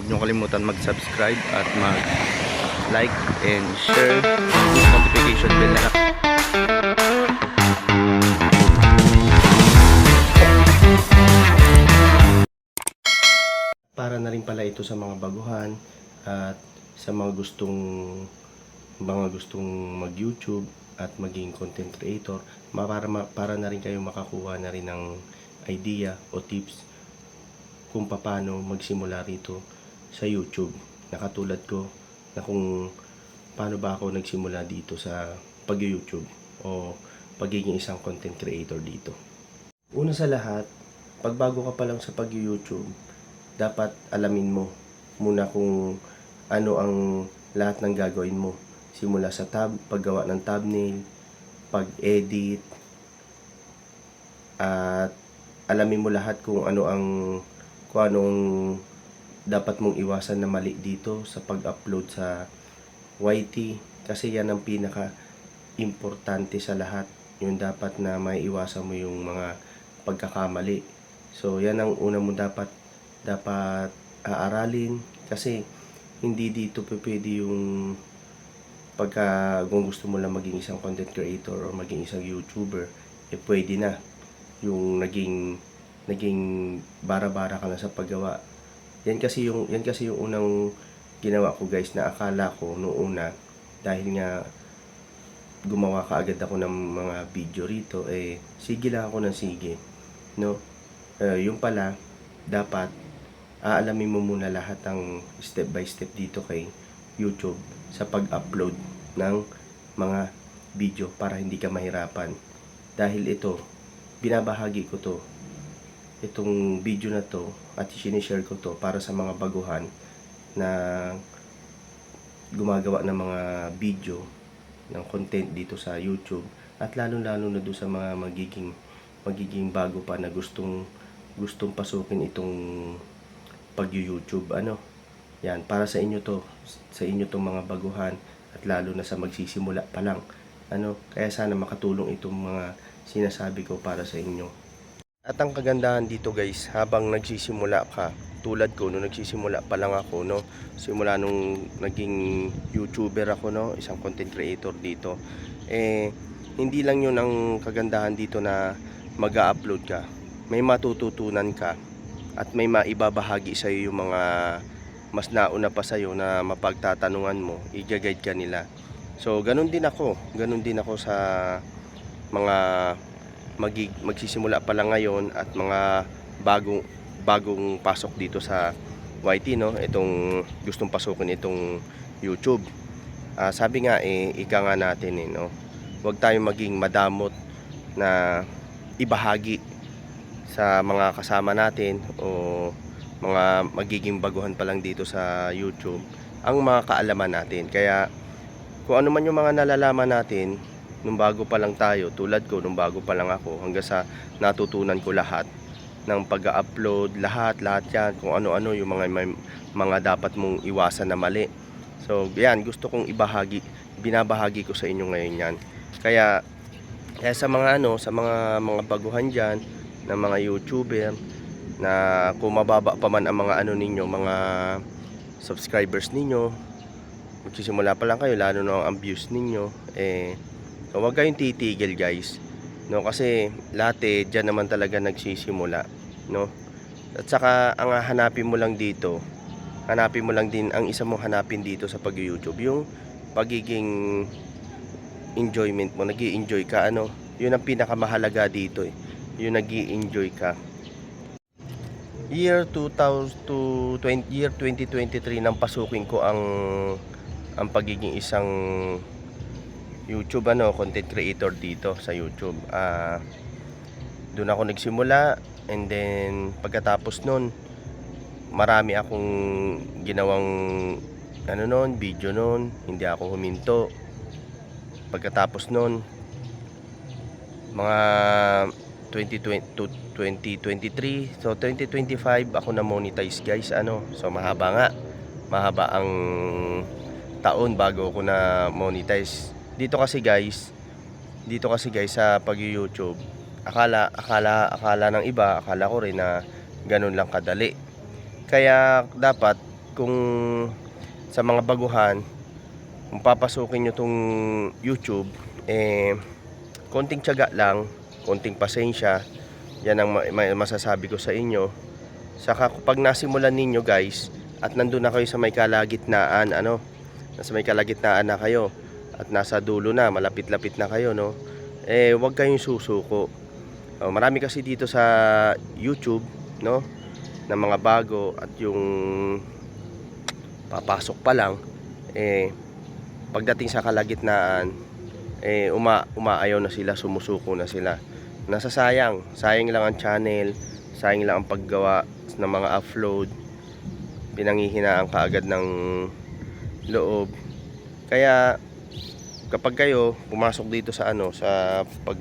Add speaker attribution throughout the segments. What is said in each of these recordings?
Speaker 1: nyo kalimutan mag-subscribe at mag-like and share. Notification bell na lang. Para na rin pala ito sa mga baguhan at sa mga gustong mag-YouTube at maging content creator, para na rin kayo makakuha na rin ng idea o tips kung paano magsimula rito sa YouTube. Nakatulad ko na kung paano ba ako nagsimula dito sa pag-YouTube o pagiging isang content creator dito. Una sa lahat, pag bago ka pa lang sa pag-YouTube, dapat alamin mo muna kung ano ang lahat ng gagawin mo. Simula sa paggawa ng thumbnail, pag-edit, at alamin mo lahat kung anong dapat mong iwasan na mali dito sa pag-upload sa YT, kasi yan ang pinaka-importante sa lahat. Yung dapat na maiiwasan mo yung mga pagkakamali. So yan ang una mo dapat aaralin, kasi hindi dito pwede yung kung gusto mo lang maging isang content creator o maging isang YouTuber, pwede na yung naging bara-bara ka na sa paggawa. Yan kasi yung unang ginawa ko, guys, na akala ko noong una, dahil nga gumawa ka agad ako ng mga video rito, sige lang ako ng sige, no? Yung pala, dapat aalamin mo muna lahat ng step by step dito kay YouTube sa pag-upload ng mga video para hindi ka mahirapan. Dahil ito, binabahagi ko itong video na to at sinishare ko to para sa mga baguhan na gumagawa ng mga video ng content dito sa YouTube, at lalo-lalo na doon sa mga magiging bago pa na gustong pasukin itong pag-YouTube. Yan, para sa inyo tong mga baguhan, at lalo na sa magsisimula pa lang. Kaya sana makatulong itong mga sinasabi ko para sa inyo. At ang kagandahan dito, guys, habang nagsisimula ka, tulad ko nung nagsisimula pa lang ako, no, simula nung naging YouTuber ako, no, isang content creator dito, hindi lang yun ang kagandahan dito na mag-upload ka. May matututunan ka at may maibabahagi sa iyo yung mga mas nauna pa sa iyo na mapagtatanungan mo, i-guide ka nila. So ganun din ako sa mga magsisimula pa lang ngayon at mga bagong pasok dito sa YT, no, itong gustong pasukin itong YouTube. Sabi nga, ika nga natin, no, huwag tayong maging madamot na ibahagi sa mga kasama natin o mga magiging baguhan pa lang dito sa YouTube ang mga kaalaman natin. Kaya kung ano man yung mga nalalaman natin nung bago pa lang tayo, tulad ko nung bago pa lang ako, hanggang sa natutunan ko lahat ng pag-upload, lahat yan, kung ano-ano yung mga dapat mong iwasan na mali. So yan, gusto kong binabahagi ko sa inyo ngayon yan. Kaya sa mga mga baguhan diyan na mga YouTuber, na kung mababa pa man ang mga mga subscribers ninyo, magsisimula pa lang kayo, lalo na ang views ninyo, so huwag kayong titigil, guys, no, kasi lahat dyan naman talaga nagsisimula, no. At saka ang hanapin mo lang din, ang isa mong hanapin dito sa pag-YouTube, yung pagiging enjoyment mo, nag-i-enjoy ka, yun ang pinakamahalaga dito, yung nag-i-enjoy ka. Year 2023 nang pasukin ko ang pagiging isang YouTube content creator dito sa YouTube. Doon ako nagsimula, and then pagkatapos nun, marami akong ginawang video nun, hindi ako huminto. Pagkatapos nun, mga 2023, so 2025 ako na monetize, guys. So mahaba ang taon bago ako na monetize. Dito kasi guys sa pag-YouTube, akala ng iba, akala ko rin na ganun lang kadali. Kaya dapat kung sa mga baguhan, kung papasukin nyo tong YouTube, konting tiyaga lang, konting pasensya, yan ang masasabi ko sa inyo. Saka kapag nasimulan ninyo guys, at nandun na kayo sa may kalagitnaan, nasa may kalagitnaan na kayo, at nasa dulo na, malapit-lapit na kayo, no? Huwag kayong susuko. Marami kasi dito sa YouTube, no, na mga bago, at yung papasok pa lang, pagdating sa kalagitnaan, umaayaw na sila, sumusuko na sila. Sayang lang ang channel, sayang lang ang paggawa ng mga upload, pinanghihinaan kaagad ng loob. Kaya kapag kayo pumasok dito sa sa pag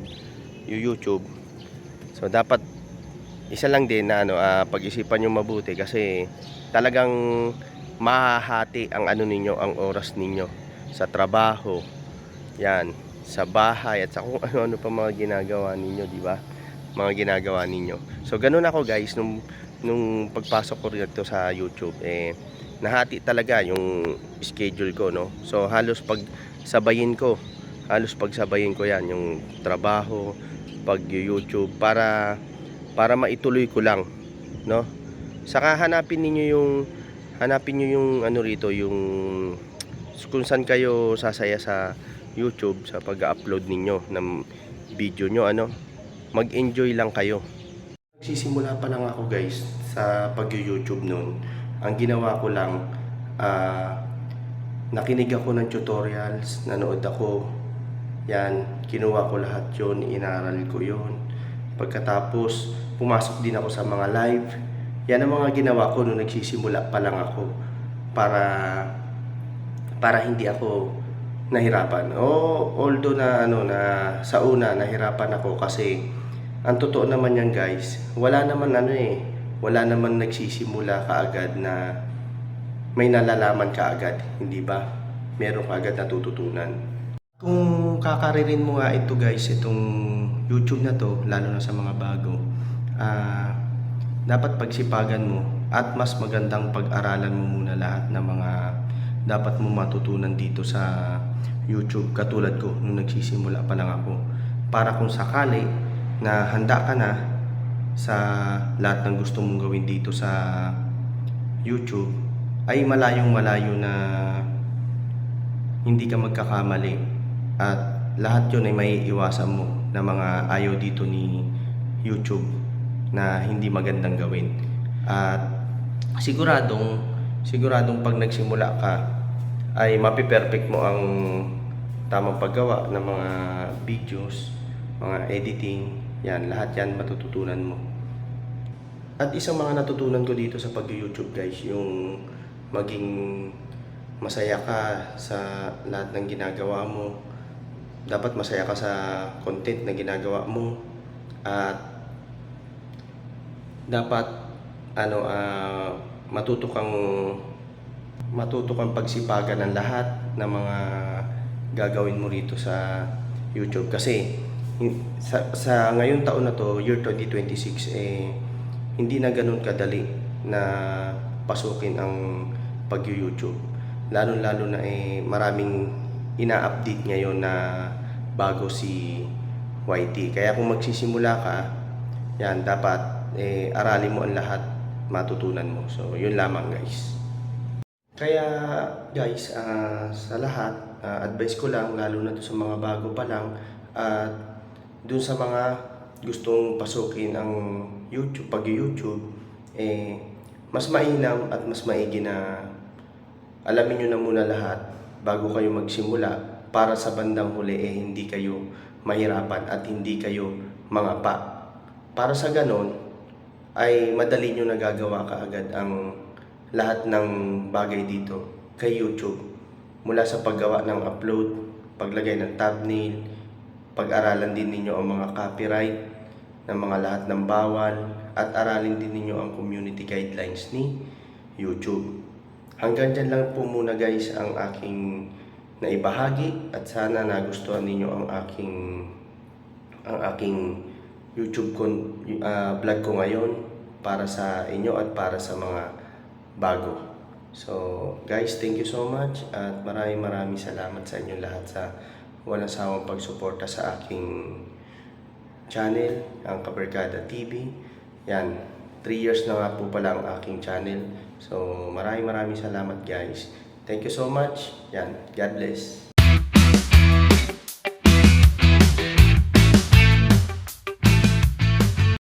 Speaker 1: YouTube, so dapat isa lang din na pag-isipan nyo mabuti, kasi talagang mahahati ang ninyo, ang oras ninyo sa trabaho, yan, sa bahay, at sa kung ano-ano pa mga ginagawa ninyo, di ba? Mga ginagawa ninyo. So ganun ako guys, nung pagpasok ko rito sa YouTube, nahati talaga yung schedule ko, no? So halos pagsabayin ko yan, yung trabaho, pag-YouTube, para maituloy ko lang, no? Saka hanapin niyo yung rito, yung kung saan kayo sasaya sa YouTube, sa pag-upload ninyo ng video nyo, mag-enjoy lang kayo. Nagsisimula pa lang ako guys sa pag-YouTube noon. Ang ginawa ko lang, nakinig ako ng tutorials, nanood ako, yan, kinuha ko lahat yon, inaral ko yon. Pagkatapos, pumasok din ako sa mga live. Yan ang mga ginawa ko nung nagsisimula pa lang ako, para hindi ako nahirapan. Although na sa una nahirapan ako, kasi ang totoo naman yan guys, wala naman nagsisimula kaagad na may nalalaman kaagad, hindi ba? Meron kaagad natututunan. Kung kakaririn mo nga ito guys, itong YouTube na to, lalo na sa mga bago, dapat pagsipagan mo, at mas magandang pag-aralan mo muna lahat ng mga dapat mo matutunan dito sa YouTube, katulad ko nung nagsisimula pa lang ako, para kung sakali na handa ka na sa lahat ng gusto mong gawin dito sa YouTube, ay malayong malayo na hindi ka magkakamali, at lahat yun ay may iwasan mo na mga ayaw dito ni YouTube na hindi magandang gawin. At siguradong pag nagsimula ka ay mapiperfect mo ang tamang paggawa ng mga videos, mga editing, yan, lahat yan matututunan mo. At isang mga natutunan ko dito sa pag-YouTube guys, yung maging masaya ka sa lahat ng ginagawa mo. Dapat masaya ka sa content na ginagawa mo, at dapat matuto kang pagsipagan ng lahat ng mga gagawin mo rito sa YouTube, kasi sa ngayong taon na to, year 2026, hindi na ganun kadali na pasukin ang pag-YouTube, lalo na maraming ina-update ngayon na bago si YT. Kaya kung magsisimula ka, yan, dapat aralin mo ang lahat, matutunan mo. So yun lamang guys. Kaya guys, sa lahat, advice ko lang, lalo na to sa mga bago pa lang, at dun sa mga gustong pasukin ang YouTube, pag-YouTube, mas mainam at mas maigi na alamin nyo na muna lahat bago kayo magsimula, para sa bandang huli hindi kayo mahirapan at hindi kayo mangapa. Para sa ganon ay madali nyo nagagawa kaagad ang lahat ng bagay dito kay YouTube, mula sa paggawa ng upload, paglagay ng thumbnail, pag-aralan din ninyo ang mga copyright ng mga lahat ng bawal, at aralin din ninyo ang community guidelines ni YouTube. Hanggang dyan lang po muna guys ang aking naibahagi, at sana nagustuhan ninyo ang aking YouTube vlog ko ngayon, para sa inyo at para sa mga bago. So, guys, thank you so much at maraming salamat sa inyong lahat sa walang sawang pagsuporta sa aking channel, ang Kabarkada TV. Yan, 3 years na nga po pala ang aking channel. So, maraming salamat guys. Thank you so much. Yan, God bless.